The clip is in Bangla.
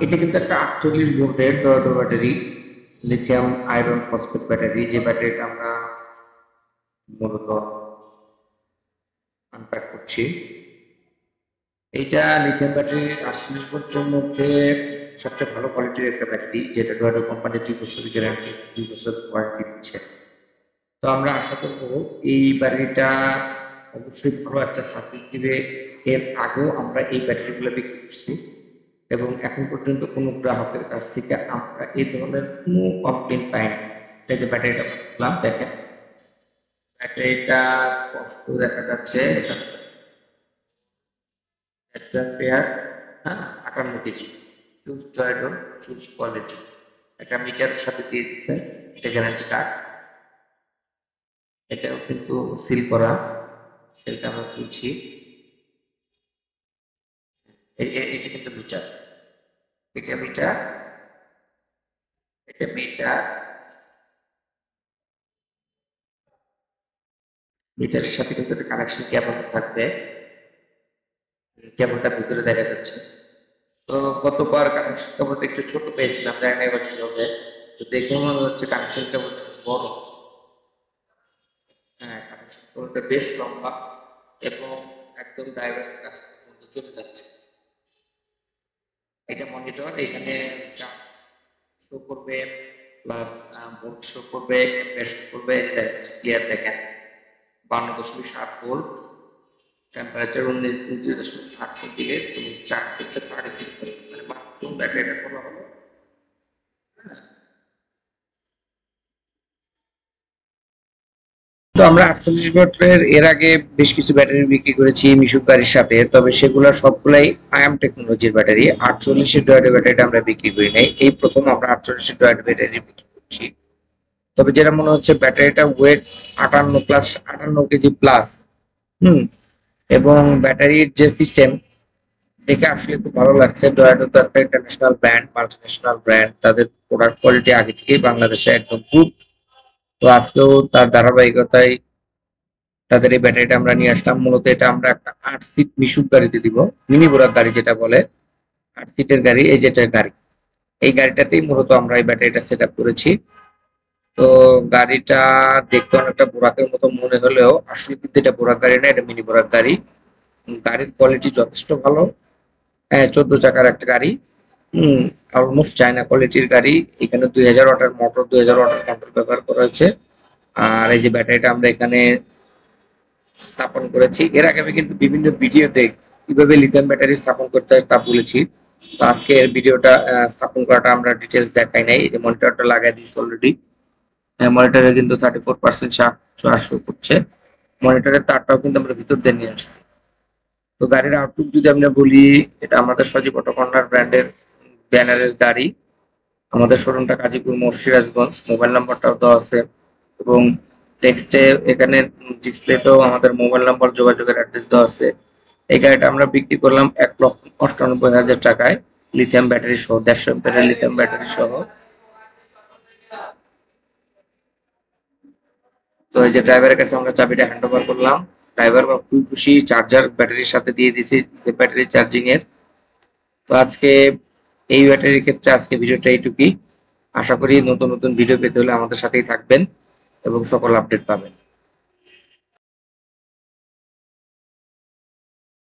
এটা কিন্তু একটা 48 ভোল্টের ডয়োটো battery, lithium iron phosphate battery, যে ব্যাটারিটা আমরা মূলত আনপ্যাক করছি। এইটা লিথিয়াম ব্যাটারি 48 ভোল্টের মধ্যে সবচেয়ে ভালো কোয়ালিটির একটা ব্যাটারি, যেটা ডয়োটো কোম্পানি 2 বছর গ্যারান্টি, 2 বছর ওয়ারেন্টি দিচ্ছে। তো আমরা আশা করব এই ব্যাটারিটা অবশ্যই ভালো একটা সার্ভিস দিবে। এর আগেও আমরা এই ব্যাটারিগুলো বিক্রি করছি এবং এখন পর্যন্ত কোনো গ্রাহকের কাছ থেকে আমরা এই ধরনের কোনো কমপ্লেন পাইনি। এই যে ব্যাটারিটা বললাম, দেখেন ব্যাটারিটা স্পষ্ট দেখা যাচ্ছে, এটা একটা পেয়ার, হ্যাঁ, 58 কেজি, চুজ জয়ডন, চুজ কোয়ালিটি, একটা মিটারের সাথে দিয়ে দিচ্ছে, এটা গ্যারান্টি কার্ড। এটাও কিন্তু সিল করা, সেটা আমরা খুলছি। এটা কিন্তু মিটার, এটা মিটার, এটা মিটার, মিটারের সাথে কিন্তু একটা কানেকশন কেবল থাকবে, কেবলটা ভিতরে দেখা যাচ্ছে। তো গতবার কানেকশন কেবলটা একটু ছোট পেয়েছিলাম, জানি না এবার কি হবে। তো দেখে মনে হচ্ছে কানেকশন কেবলটা বড়। হ্যাঁ, কানেকশন কেবলটা বেশ লম্বা এবং একদম ড্রাইভারের কাছে পর্যন্ত চলে যাচ্ছে। এটা মনিটর, এখানে চাপ শো করবে, প্লাস ভোল্ট শো করবে, অ্যাম্পিয়ার শো করবে, ক্লিয়ার দেখেন 52.7 ভোল্ট, টেম্পারেচার 29.8 দিকে তুমি চার্জ করতে পারে, মানে মাত্র ব্যাটারিটা খোলা হলো। তো আমরা 48 ভোল্টের এর আগে বেশ কিছু ব্যাটারি বিক্রি করেছি মিশুক গাড়ির সাথে, তবে সেগুলোর সবগুলাই আয়াম টেকনোলজির ব্যাটারি। 48 ডয়েড ব্যাটারিটা আমরা বিক্রি করি নাই, এই প্রথম আমরা 48 ডয়েড ব্যাটারি বিক্রি করছি। তবে যেটা মনে হচ্ছে ব্যাটারিটা ওয়েট 58 কেজি প্লাস। হুম। এবং ব্যাটারির যে সিস্টেম দেখে আসলে খুব ভালো লাগছে। ডয়াটো তো একটা ইন্টারন্যাশনাল ব্র্যান্ড, মাল্টিন্যাশনাল ব্র্যান্ড, তাদের প্রোডাক্ট কোয়ালিটি আগে থেকেই বাংলাদেশে একদম গুড। তো আজকেও তার ধারাবাহিকতায় তাদের এই ব্যাটারিটা আমরা নিয়ে আসলাম। মূলত এটা আমরা একটা 8 সিট মিশুক গাড়িতে দিব, মিনি বোরাক গাড়ি যেটা বলে, 8 সিটের গাড়ি, এই যেটা গাড়ি, এই গাড়িটাতেই মূলত আমরা এই ব্যাটারিটা সেট আপ করেছি। তো গাড়িটা দেখতে অনেকটা বোরাকের মতো মনে হলেও আসলে কিন্তু এটা বোরাক গাড়ি না, এটা মিনি বোরাক গাড়ি। গাড়ির কোয়ালিটি যথেষ্ট ভালো। হ্যাঁ, 14 চাকার একটা গাড়ি। হুম, অলমোস্ট চায়না কোয়ালিটির গাড়ি। এখানে 2000 ওয়াটের মোটর, 2000 ওয়াটের মোটর ব্যবহার করা হয়েছে। আর এই যে ব্যাটারিটা আমরা এখানে স্থাপন করেছি, এর আগে আমি কিন্তু বিভিন্ন ভিডিওতে কিভাবে লিথিয়াম ব্যাটারি স্থাপন করতে হয় তা বলেছি। তো আজকে এর ভিডিওটা স্থাপন করাটা আমরা ডিটেলস দেখাই নাই। এই যে মনিটরটা লাগাই দিয়েছি অলরেডি, মনিটরে কিন্তু 34% চার্জ শো করছে। মনিটরের তারটাও কিন্তু আমরা ভিতর দিয়ে নিয়ে আসছি। তো গাড়ির আউটলুক যদি আমরা বলি, এটা আমাদের সজীব অটো কর্নার ব্র্যান্ডের ব্যানারের গাড়ি। আমাদের শোরুমটা গাজীপুর মোড়, সিরাজগঞ্জ। মোবাইল নাম্বারটাও দেওয়া আছে এবং টেক্সটে এখানে ডিসপ্লেতেও আমাদের মোবাইল নাম্বার, যোগাযোগের অ্যাড্রেস দেওয়া আছে। এই গাড়িটা আমরা বিক্রি করলাম 1,98,000 টাকায়, লিথিয়াম ব্যাটারি সহ, 150 এম্পিয়ারের লিথিয়াম ব্যাটারি সহ। তো এই যে ড্রাইভারের কাছে আমরা চাবিটা হ্যান্ড ওভার করলাম। ড্রাইভার বা খুবই খুশি, চার্জার ব্যাটারির সাথে দিয়ে দিয়েছি, ব্যাটারি চার্জিং এর। তো আজকে এই ব্যাটারির ক্ষেত্রে আজকে ভিডিওটা এইটুকুই। আশা করি নতুন নতুন ভিডিও পেতে হলে আমাদের সাথেই থাকবেন এবং সকল আপডেট পাবেন।